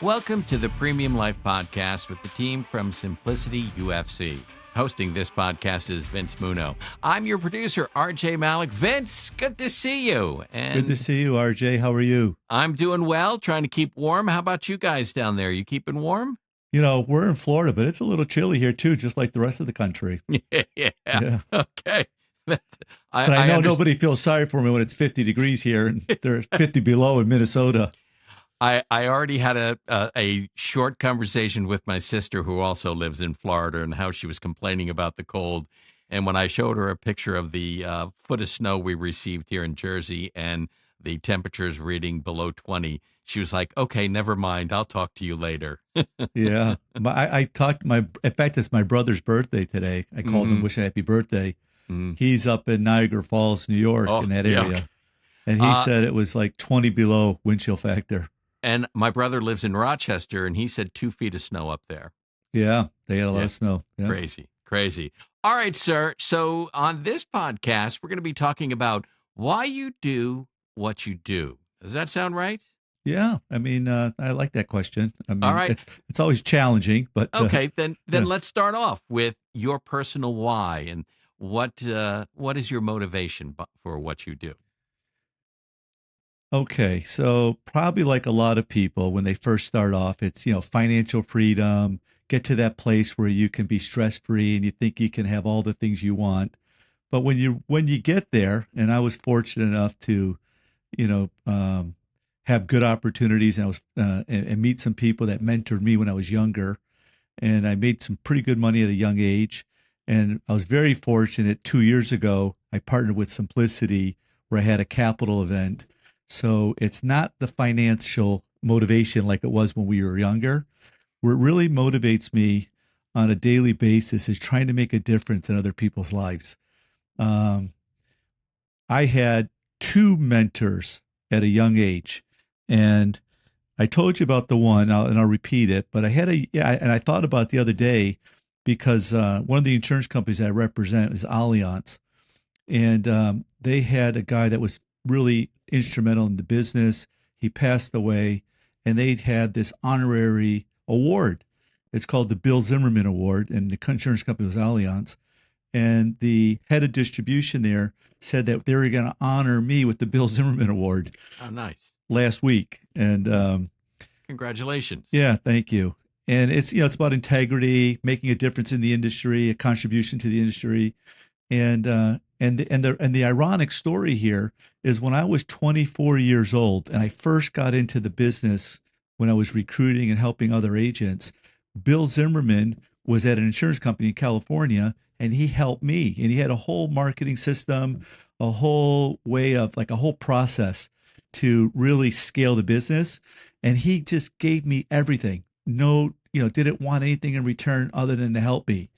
Welcome to the Premium Life Podcast with the team from Simplicity UFC. Hosting this podcast is Vince Munno. I'm your producer, RJ Malik. Vince, good to see you. Good to see you, RJ. How are you? I'm doing well, trying to keep warm. How about you guys down there? You keeping warm? You know, we're in Florida, but it's a little chilly here too, just like the rest of the country. Yeah. Okay. But I know understand. nobody feels sorry for me when it's 50 degrees here and they're 50 below in Minnesota. I already had a short conversation with my sister, who also lives in Florida, and how she was complaining about the cold. And when I showed her a picture of the foot of snow we received here in Jersey and the temperatures reading below 20, she was like, "Okay, never mind. I'll talk to you later." Yeah. I talked in fact, it's my brother's birthday today. I called him, wish a happy birthday. He's up in Niagara Falls, New York, in that area. Yuck. And he said it was like 20 below wind chill factor. And my brother lives in Rochester, and he said 2 feet of snow up there. Yeah, they had a lot of snow. Yeah. Crazy. All right, sir. So on this podcast, we're going to be talking about why you do what you do. Does that sound right? Yeah, I mean, I like that question. I mean, All right. it's always challenging, but Okay, then yeah. let's start off with your personal why and what is your motivation for what you do? Okay, so probably like a lot of people, when they first start off, it's, financial freedom, get to that place where you can be stress-free and you think you can have all the things you want. But when you get there, and I was fortunate enough to, you know, have good opportunities, and I was and meet some people that mentored me when I was younger, and I made some pretty good money at a young age. And I was very fortunate 2 years ago, I partnered with Simplicity where I had a capital event. So it's not the financial motivation like it was when we were younger. What really motivates me on a daily basis is trying to make a difference in other people's lives. Um, I had two mentors at a young age, and I told you about the one, and I'll repeat it. But and I thought about it the other day because one of the insurance companies I represent is Allianz, and they had a guy that was really instrumental in the business. He passed away, and they had this honorary award. It's called the Bill Zimmerman Award, and the insurance company was Allianz. And the head of distribution there said that they were going to honor me with the Bill Zimmerman Award Oh, nice. last week. And Congratulations. yeah, thank you. And it's about integrity, making a difference in the industry, a contribution to the industry. And the ironic story here is when I was 24 years old and I first got into the business when I was recruiting and helping other agents, Bill Zimmerman was at an insurance company in California, and he helped me. And he had a whole marketing system, a whole way of like a whole process to really scale the business. And he just gave me everything. No, didn't want anything in return other than to help me.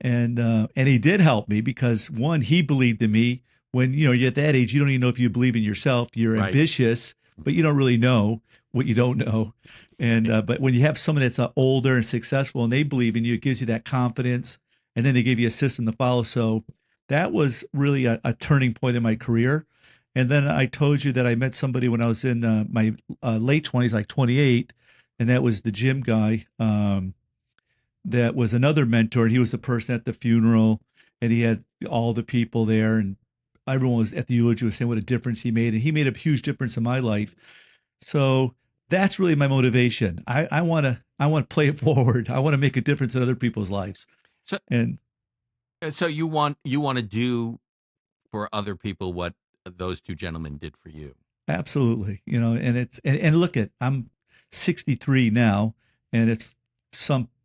And he did help me because one, he believed in me. When you're at that age, you don't even know if you believe in yourself. You're Right. ambitious, but you don't really know what you don't know. And but when you have someone that's older and successful and they believe in you, it gives you that confidence. And then they give you a system to follow. So that was really a turning point in my career. And then I told you that I met somebody when I was in my late 20s, like 28, and that was the gym guy. That was another mentor, and he was the person at the funeral, and he had all the people there, and everyone was at the eulogy was saying what a difference he made, and he made a huge difference in my life. So that's really my motivation. I want to play it forward. I want to make a difference in other people's lives. So And so you want to do for other people what those two gentlemen did for you. absolutely, and look I'm 63 now, and it's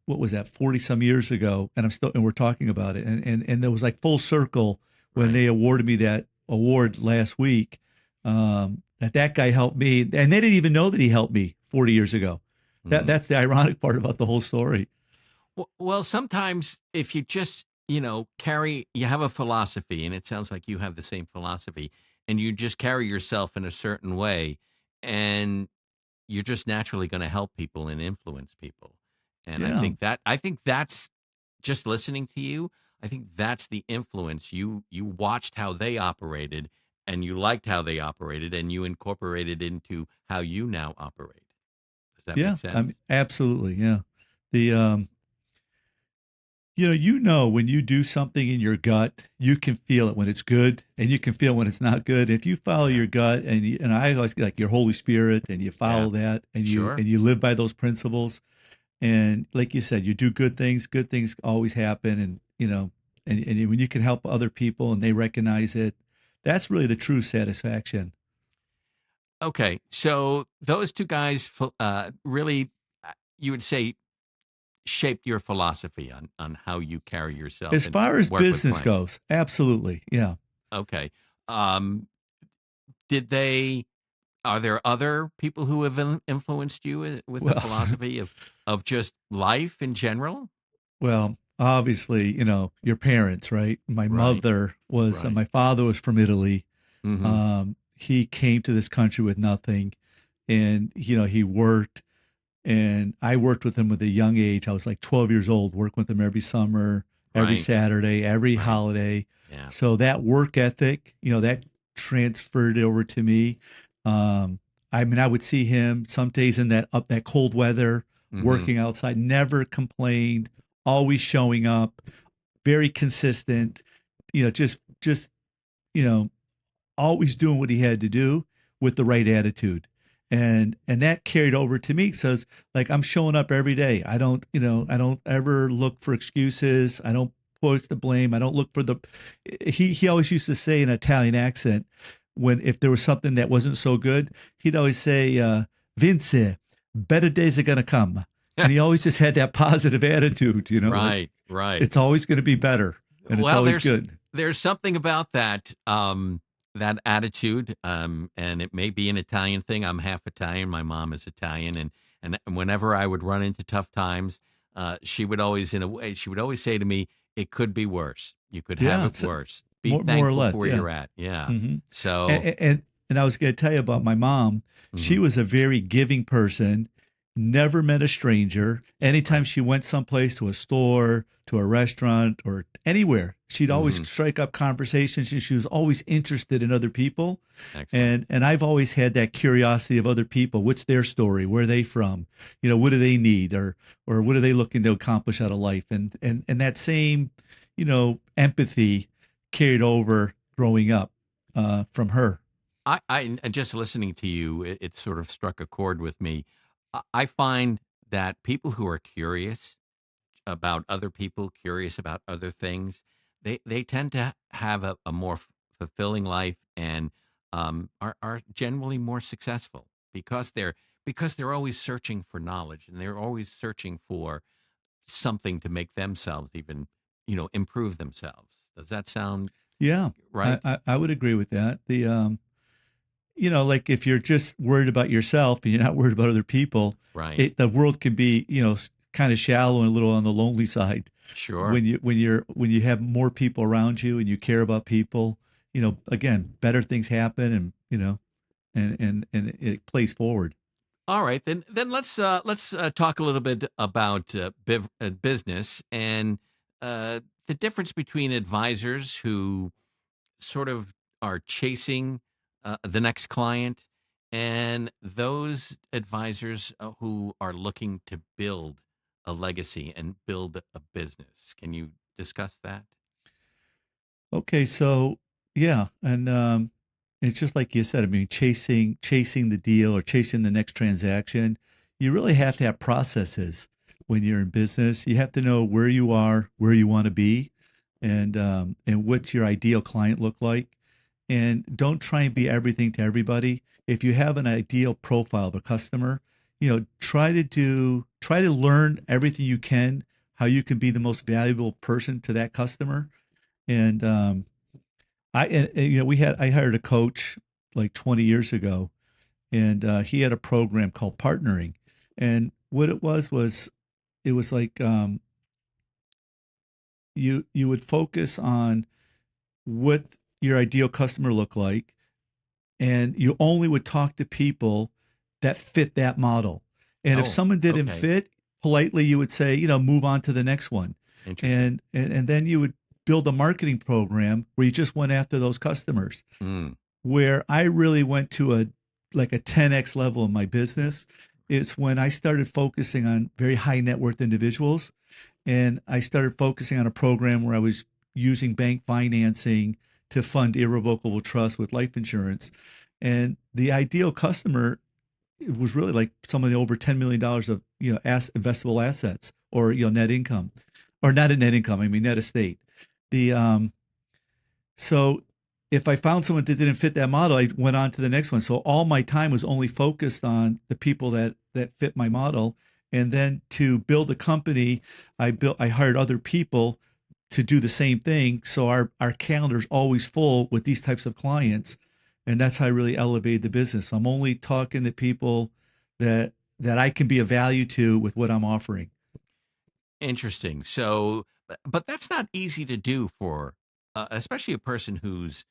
what was that, 40 some years ago, and we're talking about it, and there was like full circle when Right. they awarded me that award last week. That guy helped me, and they didn't even know that he helped me 40 years ago. That's the ironic part about the whole story. Well, sometimes if you just, you have a philosophy, and it sounds like you have the same philosophy, and you just carry yourself in a certain way, and you're just naturally going to help people and influence people. And Yeah. I think that's just listening to you. I think that's the influence. You watched how they operated, and you liked how they operated, and you incorporated into how you now operate. Does that make Yeah, I sense? mean, absolutely. Yeah. The when you do something in your gut, you can feel it when it's good, and you can feel when it's not good. If you follow Yeah. your gut, and I always like your Holy Spirit, and you Yeah. follow that, and you Sure. and you live by those principles, and like you said, you do good things always happen, and when you can help other people and they recognize it, that's really the true satisfaction. Okay. So those two guys really, you would say, shaped your philosophy on how you carry yourself As and far as work with business clients. goes, absolutely, yeah. Okay. Um, did they? Are there other people who have influenced you with the Well, philosophy of just life in general? well, obviously, your parents, right? Right. Right. My father was from Italy. Mm-hmm. He came to this country with nothing, and he worked, and I worked with him at a young age. I was like 12 years old, working with him every summer, every Right. Saturday, every Right. holiday. Yeah. So that work ethic, that transferred over to me. Um, I mean, I would see him some days in that cold weather, Mm-hmm. working outside, never complained, always showing up, very consistent. Just you know, always doing what he had to do with the right attitude. And that carried over to me. So it's like I'm showing up every day. I don't ever look for excuses. I don't push the blame. I don't look for the he always used to say in an Italian accent, when if there was something that wasn't so good, he'd always say, Vince, better days are gonna come. And he always just had that positive attitude, like Right. Right. it's always gonna be better and it's Well, always good. there's something about that attitude, and it may be an Italian thing. I'm half Italian. My mom is Italian, and whenever I would run into tough times, she would always, in a way, she would always say to me, "It could be worse. You could have Yeah, it it's worse. Be more or thankful for less, where yeah. you're at." Yeah. hmm So, and I was going to tell you about my mom. She mhm, was a very giving person, never met a stranger. Anytime right. she went someplace, to a store, to a restaurant, or anywhere, she'd always Hmm. strike up conversations, and she was always interested in other people. Excellent. And I've always had that curiosity of other people. What's their story? Where are they from? What do they need, or what are they looking to accomplish out of life? And that same, empathy carried over growing up from her. And just listening to you, it sort of struck a chord with me. I find that people who are curious about other people, curious about other things, they tend to have a more fulfilling life and are generally more successful because they're always searching for knowledge and they're always searching for something to make themselves even improve themselves. Does that sound Yeah, I, right? I, I would agree with that. Like if you're just worried about yourself and you're not worried about other people, Right. the world can be, kind of shallow and a little on the lonely side. Sure. When you have more people around you and you care about people, again, better things happen, and and it plays forward. All right, then let's talk a little bit about business and the difference between advisors who sort of are chasing the next client and those advisors who are looking to build a legacy and build a business. Can you discuss that? Okay, so yeah, and it's just like you said. I mean, chasing the deal or chasing the next transaction. You really have to have processes when you're in business. You have to know where you are, where you want to be, and what's your ideal client look like. And don't try and be everything to everybody. If you have an ideal profile of a customer, try to learn everything you can, how you can be the most valuable person to that customer. And I hired a coach like 20 years ago, and he had a program called partnering. And what it was it was like, you would focus on what your ideal customer looked like, and you only would talk to people that fit that model. And if Oh, someone didn't okay. fit, politely you would say, move on to the next one. Interesting. And then you would build a marketing program where you just went after those customers. Mm, Where I really went to a 10x level in my business It's when I started focusing on very high net worth individuals, and I started focusing on a program where I was using bank financing to fund irrevocable trust with life insurance. And the ideal customer, it was really like someone over $10 million of investable assets, or net income, or not a net income. I mean net estate. The So if I found someone that didn't fit that model, I went on to the next one. So all my time was only focused on the people that fit my model. And then to build a company, I hired other people to do the same thing. So our calendar's always full with these types of clients. And that's how I really elevated the business. I'm only talking to people that I can be of value to with what I'm offering. Interesting. So, but that's not easy to do for, especially a person who's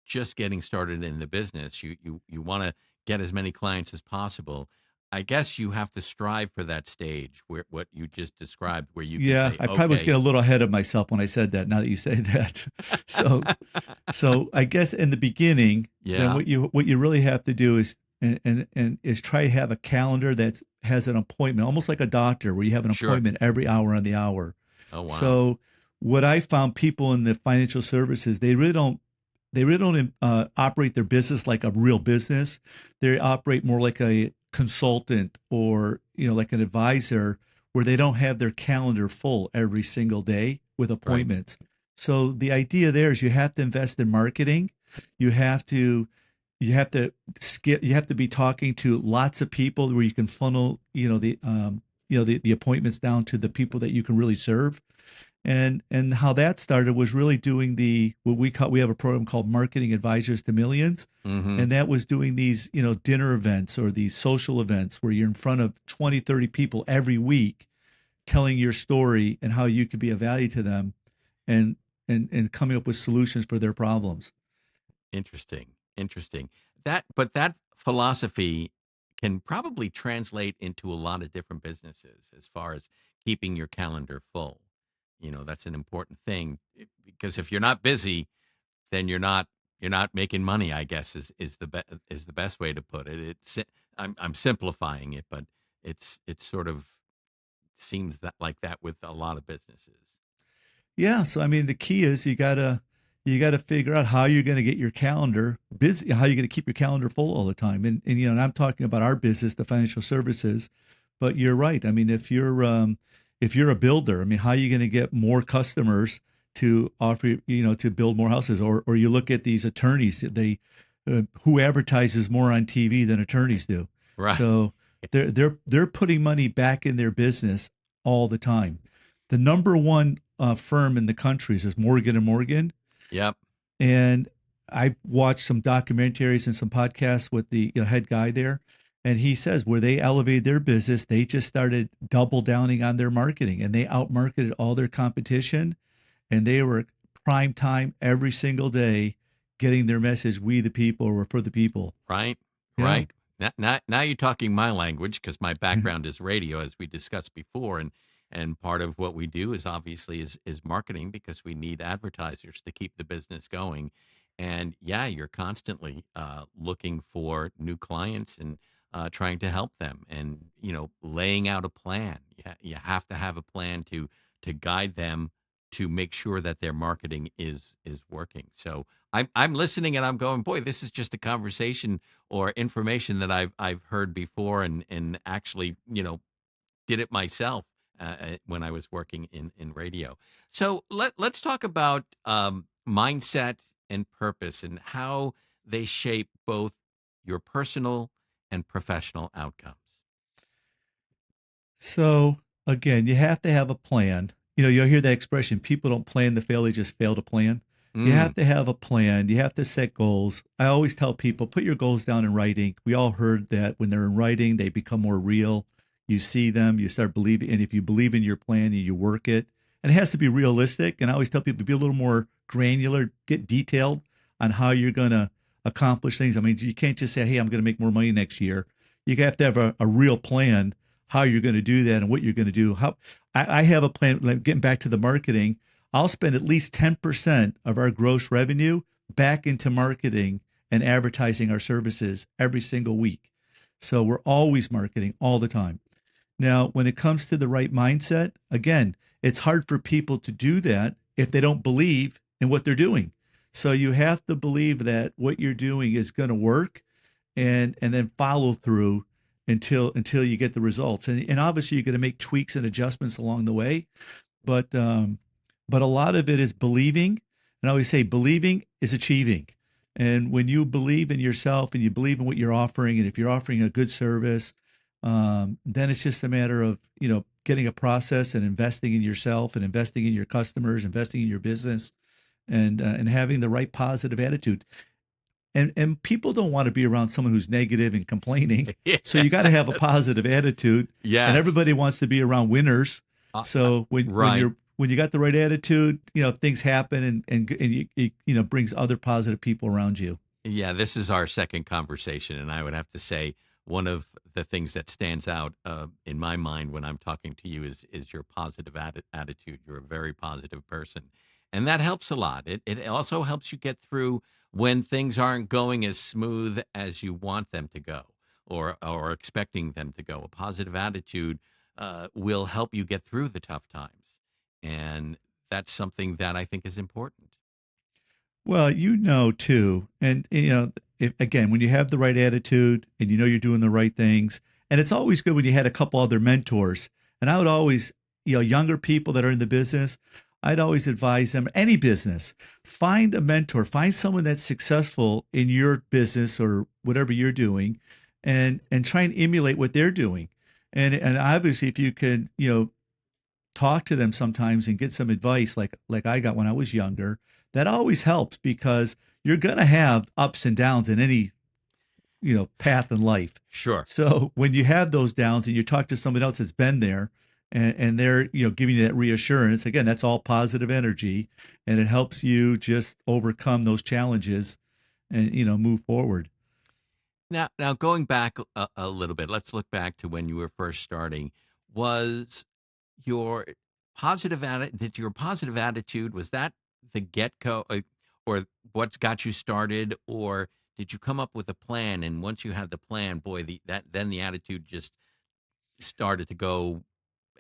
just getting started in the business. You want to get as many clients as possible. I guess you have to strive for that stage where what you just described, where you can Yeah, say, I probably was okay, getting a little ahead of myself when I said that. Now that you say that, so I guess in the beginning, then yeah, what you really have to do is and is try to have a calendar that has an appointment, almost like a doctor, where you have an sure. appointment every hour on the hour. Oh, wow. So what I found, people in the financial services, they really don't operate their business like a real business. They operate more like a consultant, or like an advisor, where they don't have their calendar full every single day with Right. appointments. So the idea there is you have to invest in marketing. You have to you have to be talking to lots of people where you can funnel the appointments down to the people that you can really serve. And how that started was really doing the what we have a program called Marketing Advisors to Millions. Mm-hmm. And that was doing these dinner events or these social events where you're in front of 20, 30 people every week, telling your story and how you could be of value to them, and and coming up with solutions for their problems. Interesting. Interesting. But that philosophy can probably translate into a lot of different businesses as far as keeping your calendar full. That's an important thing because if you're not busy, then you're not making money, I guess is the best way to put it. I'm simplifying it, but it's sort of seems that like that with a lot of businesses. Yeah, so I mean, the key is you gotta figure out how you're gonna get your calendar busy, how you're gonna keep your calendar full all the time. And I'm talking about our business, the financial services, but you're right. I mean, if you're a builder, I mean, how are you gonna get more customers to offer, to build more houses? Or you look at these attorneys, who advertises more on TV than attorneys do. Right. So they're putting money back in their business all the time. The number one firm in the country is Morgan and Morgan, Yep. and I watched some documentaries and some podcasts with the head guy there, and he says where they elevated their business, they just started double downing on their marketing, and they outmarketed all their competition, and they were prime time every single day, getting their message, "We the people, or for the people." Right, Yeah. right. Now you're talking my language because my background is radio, as we discussed before, and part of what we do is obviously is marketing because we need advertisers to keep the business going. And yeah, you're constantly looking for new clients and trying to help them, and laying out a plan. You have to have a plan to guide them to make sure that their marketing is working. So I'm listening and I'm going, boy, this is just a conversation or information that I've heard before and actually did it myself when I was working in radio. So let's talk about mindset and purpose and how they shape both your personal and professional outcomes. So again, you have to have a plan. You'll hear that expression, people don't plan to fail, they just fail to plan. You Mm, have to have a plan. You have to set goals. I always tell people, put your goals down in writing. We all heard that when they're in writing, they become more real. You see them, you start believing. And if you believe in your plan and you work it, and it has to be realistic. And I always tell people, be a little more granular, get detailed on how you're going to accomplish things. I mean, you can't just say, hey, I'm going to make more money next year. You have to have a real plan how you're going to do that and what you're going to do. I have a plan. Like getting back to the marketing, I'll spend at least 10% of our gross revenue back into marketing and advertising our services every single week. So we're always marketing all the time. Now, when it comes to the right mindset, again, it's hard for people to do that if they don't believe in what they're doing. So you have to believe that what you're doing is going to work, and then follow through until you get the results. And obviously you're going to make tweaks and adjustments along the way, but but a lot of it is believing. And I always say believing is achieving. And when you believe in yourself and you believe in what you're offering, and if you're offering a good service, then it's just a matter of getting a process and investing in yourself and investing in your customers, investing in your business, and having the right positive attitude. And people don't want to be around someone who's negative and complaining. Yeah. So you got to have a positive attitude, and Yes. everybody wants to be around winners. Uh, uh, So right. when you got the right attitude, things happen, and brings other positive people around you. Yeah, this is our second conversation, and I would have to say one of the things that stands out in my mind when I'm talking to you is your positive attitude. You're a very positive person, and that helps a lot. It also helps you get through when things aren't going as smooth as you want them to go, or expecting them to go. A positive attitude will help you get through the tough times, and that's something that I think is important. Well, too, and if, again, when you have the right attitude and you're doing the right things, and it's always good when you had a couple other mentors. And I would always, younger people that are in the business, I'd always advise them, any business, find a mentor, find someone that's successful in your business or whatever you're doing, and try and emulate what they're doing. And obviously, if you can, talk to them sometimes and get some advice like I got when I was younger, that always helps because you're going to have ups and downs in any, path in life. Sure. So when you have those downs and you talk to somebody else that's been there, and they're, giving you that reassurance, again, that's all positive energy, and it helps you just overcome those challenges and, move forward. Now going back a little bit, let's look back to when you were first starting. Was your did your positive attitude, was that the get-go, or what's got you started, or did you come up with a plan, and once you had the plan, boy, then the attitude just started to go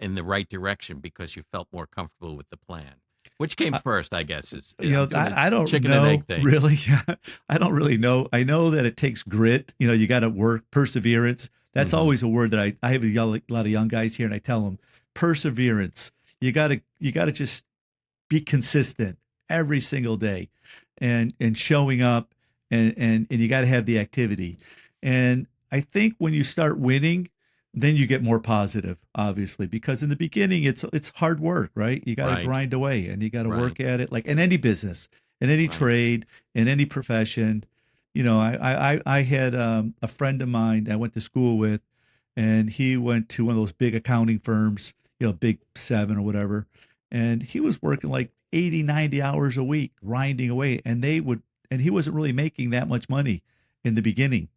in the right direction because you felt more comfortable with the plan? Which came first, I guess, is I'm doing a I don't chicken and know egg thing. really. I don't really know. I know that it takes grit. You got to work, perseverance. That's Mhm. always a word that I have lot of young guys here, and I tell them perseverance. You got to just be consistent every single day, and showing up, and you got to have the activity. And I think when you start winning, then you get more positive, obviously, because in the beginning it's hard work, right? You got to Right, grind away and you got to right, work at it, like in any business, in any right. trade, in any profession. I had a friend of mine I went to school with, and he went to one of those big accounting firms, big seven or whatever, and he was working like 80, 90 hours a week, grinding away, and he wasn't really making that much money in the beginning.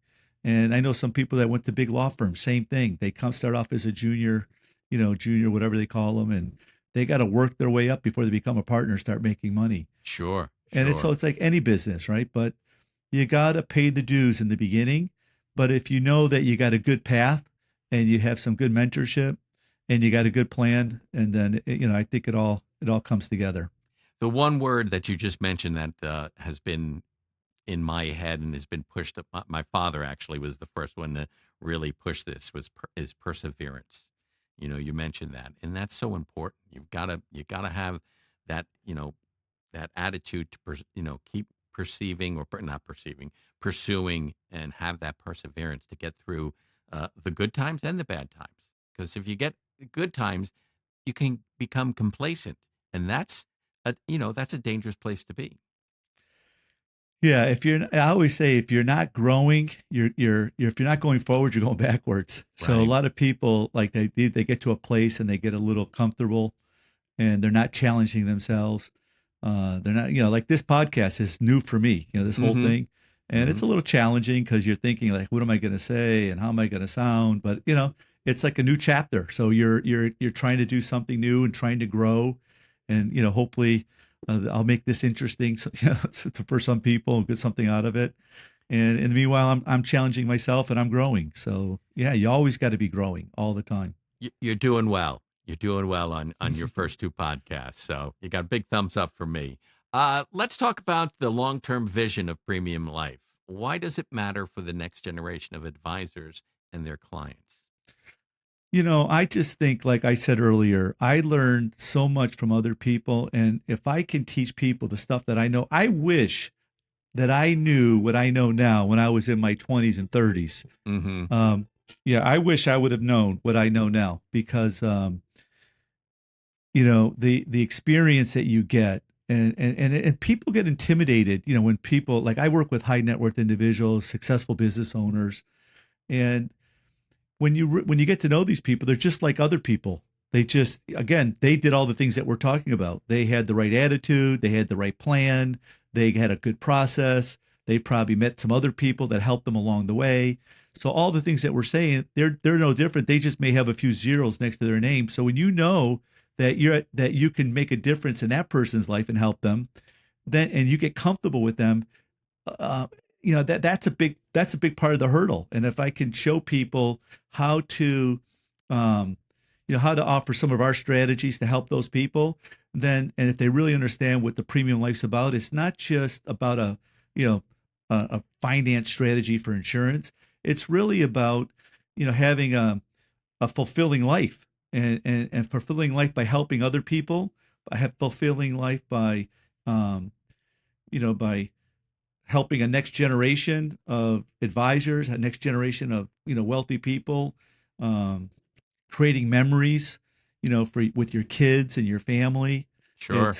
And I know some people that went to big law firms, same thing. They come start off as a junior, junior, whatever they call them, and they got to work their way up before they become a partner and start making money. Sure, And it's so sure. it's like any business, right? But you got to pay the dues in the beginning. But if you know that you got a good path and you have some good mentorship and you got a good plan, and then I think it all comes together. The one word that you just mentioned that has been in my head and has been pushed up. My father actually was the first one to really push this, is perseverance. You mentioned that, and that's so important. You gotta have that, that attitude to keep perceiving, or not perceiving, pursuing, and have that perseverance to get through the good times and the bad times. Because if you get good times, you can become complacent, and that's a dangerous place to be. Yeah, I always say if you're not growing, if you're not going forward, you're going backwards. So a Right. lot of people, like, they get to a place and they get a little comfortable, and they're not challenging themselves. They're not, like this podcast is new for me, this whole Mm-hmm. thing. And it's Mm-hmm. a little challenging because you're thinking like, what am I going to say and how am I going to sound? But it's like a new chapter. So you're trying to do something new and trying to grow, and hopefully I'll make this interesting, so, for some people and get something out of it. And in the meanwhile, I'm challenging myself and I'm growing. So yeah, you always got to be growing all the time. You're doing well. You're doing well on your first two podcasts. So you got a big thumbs up from me. Let's talk about the long term vision of Premium Life. Why does it matter for the next generation of advisors and their clients? I just think, like I said earlier, I learned so much from other people. And if I can teach people the stuff that I know, I wish that I knew what I know now when I was in my 20s and 30s. Mm-hmm. Um, yeah, I wish I would have known what I know now because, the experience that you get and people get intimidated, when people like I work with high net worth individuals, successful business owners, and when you get to know these people, they're just like other people. They just again, they did all the things that we're talking about. They had the right attitude, they had the right plan, they had a good process. They probably met some other people that helped them along the way. So all the things that we're saying, they're no different. They just may have a few zeros next to their name. So when you know that you can make a difference in that person's life and help them, then and you get comfortable with them, uh, that's a big part of the hurdle. And if I can show people how to, um, how to offer some of our strategies to help those people, then and if they really understand what the premium life's about, it's not just about you know a finance strategy for insurance. It's really about having a fulfilling life and fulfilling life by helping other people. I have fulfilling life um, by helping a next generation of advisors, a next generation of wealthy people, um, creating memories, for with your kids and your family. Sure.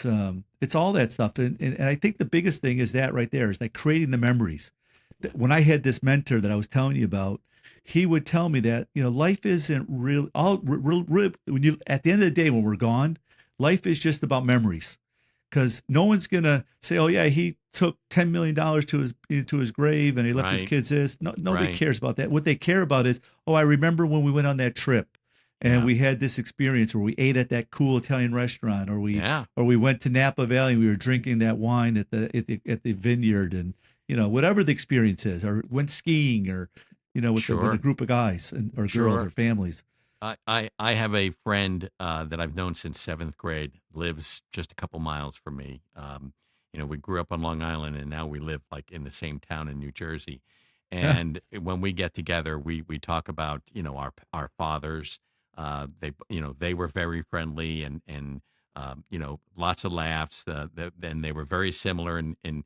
It's all that stuff, and I think the biggest thing is that right there is like creating the memories. When I had this mentor that I was telling you about, he would tell me that life isn't real. When you at the end of the day when we're gone, life is just about memories because no one's gonna say, "Oh yeah, he took $10 million to his grave and he left his Right. kids this." No, nobody Right. cares about that. What they care about is, "Oh, I remember when we went on that trip, and Yeah. we had this experience where we ate at that cool Italian restaurant, Yeah. or we went to Napa Valley and we were drinking that wine at the vineyard, and whatever the experience is, or went skiing, or with a Sure. group of guys or girls Sure. or families." I have a friend that I've known since seventh grade, lives just a couple miles from me. We grew up on Long Island and now we live like in the same town in New Jersey. Yeah. And when we get together, we talk about, our fathers. They were very friendly and lots of laughs. Then they were very similar in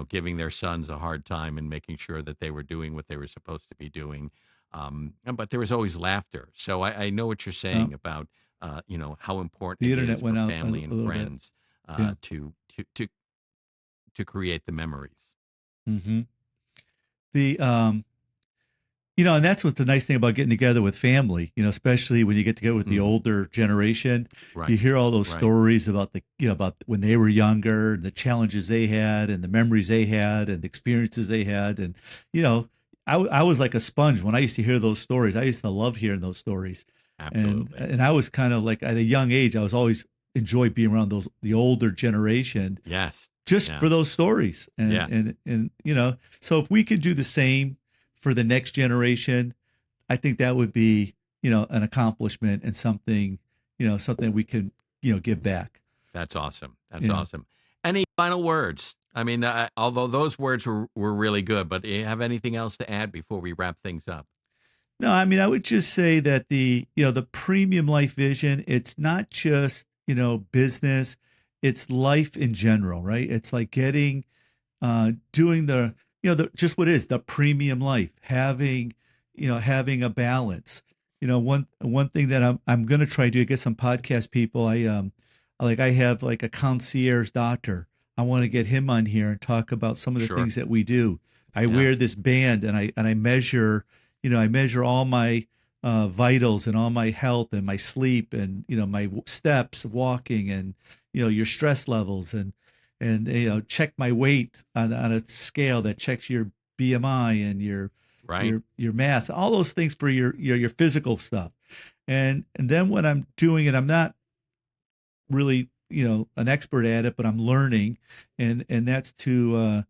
giving their sons a hard time and making sure that they were doing what they were supposed to be doing. But there was always laughter. So I know what you're uh, saying about how important the it internet is for went out family a and little bit. friends Yeah. to create the memories. Hmm. The and that's what's the nice thing about getting together with family, especially when you get together with the Hmm. older generation. You Right, hear all those right, stories about about when they were younger, and the challenges they had, and the memories they had, and the experiences they had. And, you know, I was like a sponge when I used to hear those stories. I used to love hearing those stories. absolutely. And I was kind of like at a young age, I was always enjoyed being around the older generation Yes, just yeah, for those stories. yeah. And so if we could do the same for the next generation, I think that would be, an accomplishment and something, something we can, give back. That's awesome. That's Yeah. awesome. Any final words? I mean, although those words were really good, but do you have anything else to add before we wrap things up? No, I mean, I would just say that the premium life vision, it's not just, business, it's life in general, right? It's like doing just what is the premium life, having a balance. One thing that I'm going to try to do, get some podcast people. I have like a concierge doctor. I want to get him on here and talk about some of the Sure. things that we do. I Yeah. wear this band and I measure, I measure all my vitals and all my health and my sleep and my steps walking and your stress levels and check my weight on a scale that checks your BMI and Right. your mass, all those things for your physical stuff. And then when I'm doing it, I'm not really an expert at it, but I'm learning, and that's to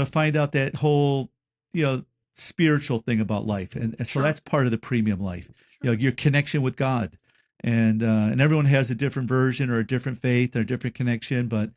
find out that whole. spiritual thing about life, and so Sure. that's part of the premium life. Your connection with God, and everyone has a different version or a different faith or a different connection, but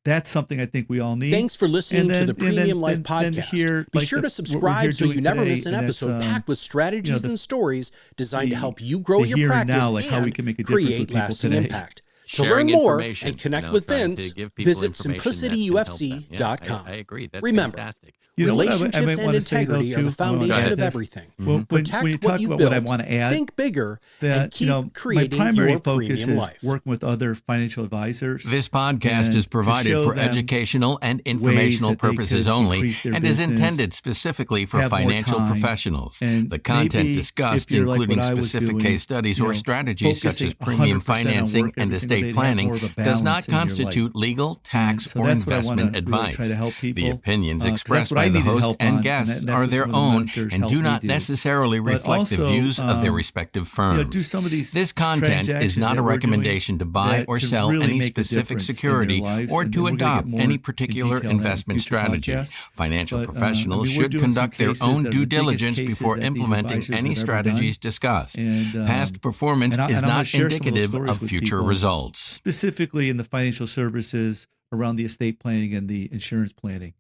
that's something I think we all need. Thanks for listening to the Premium Life then podcast. here, Be like sure to what we're here subscribe so you doing never today, miss an and that's, episode packed with strategies the- and stories designed to the- help you grow the your here and practice now, like how we can make a difference with create people lasting today. impact. To Sharing learn more information, and connect you know, with trying to Vince, give people visit information that can help them. simplicityufc.com. I agree. That's Remember, fantastic. What I relationships might and wanna say, though, integrity are too, the when I wanna foundation add of this, everything. when Protect you what talk you've about built, what I want to add, think bigger, that and keep my creating primary your focus premium is life. working with other financial advisors. This podcast and is to provided show for them educational and ways informational that they purposes could only increase their and is business, intended specifically for have more financial time, professionals. and The content maybe discussed, if you're like including what I was specific doing, case studies or strategies such as focusing premium 100% on financing work and every single day estate to have planning, more of a does not balance in your life. constitute legal, tax, So or that's what I investment wanna really advice. try to help people, The opinions 'cause expressed that's what I by the needed host help and on, guests and that's are what their some of the own mentors and helped do me not do. necessarily But reflect the also, views of their respective firms. do some of these This content is transactions not a that we're doing recommendation to buy that or can sell really any make a specific difference in their security lives, or and to we're gonna get adopt more any in particular detail in that investment future strategy. podcast. Financial But, professionals we're should doing some conduct their cases own that are due the biggest diligence cases before that these implementing advisors any have ever strategies done. discussed. And, Past performance and is I'm gonna not share some of those indicative stories of with future people, results. specifically in the financial services around the estate planning and the insurance planning.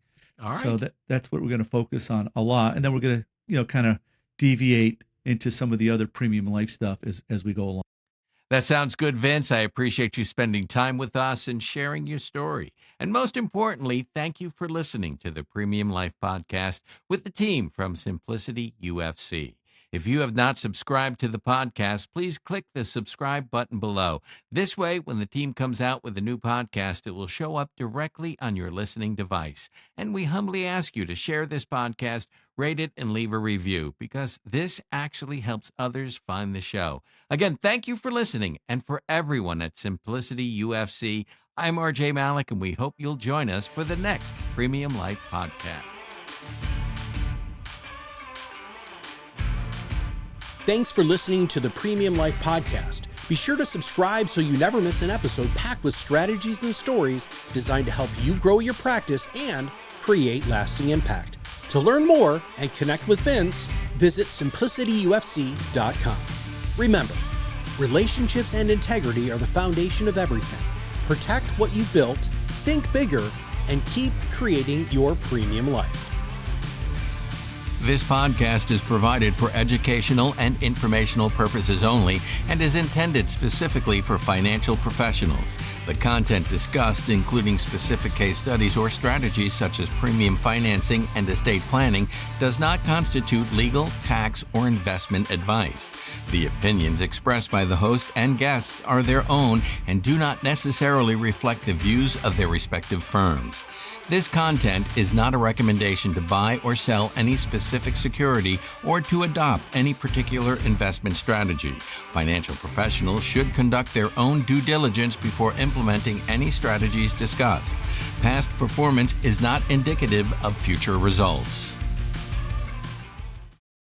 All So right. that's what we're going to focus on a lot, and then we're going to kind of deviate into some of the other premium life stuff as we go along. That sounds good, Vince. I appreciate you spending time with us and sharing your story. And most importantly, thank you for listening to the Premium Life Podcast with the team from Simplicity UFC. If you have not subscribed to the podcast, please click the subscribe button below. This way, when the team comes out with a new podcast, it will show up directly on your listening device. And we humbly ask you to share this podcast, rate it, and leave a review, because this actually helps others find the show. Again, thank you for listening. And for everyone at Simplicity UFC, I'm RJ Malik, and we hope you'll join us for the next Premium Life Podcast. Thanks for listening to the Premium Life Podcast. Be sure to subscribe so you never miss an episode packed with strategies and stories designed to help you grow your practice and create lasting impact. To learn more and connect with Vince, visit simplicityufc.com. Remember, relationships and integrity are the foundation of everything. Protect what you built, think bigger, and keep creating your premium life. This podcast is provided for educational and informational purposes only and is intended specifically for financial professionals. The content discussed, including specific case studies or strategies such as premium financing and estate planning, does not constitute legal, tax, or investment advice. The opinions expressed by the host and guests are their own and do not necessarily reflect the views of their respective firms. This content is not a recommendation to buy or sell any specific security or to adopt any particular investment strategy. Financial professionals should conduct their own due diligence before implementing any strategies discussed. Past performance is not indicative of future results.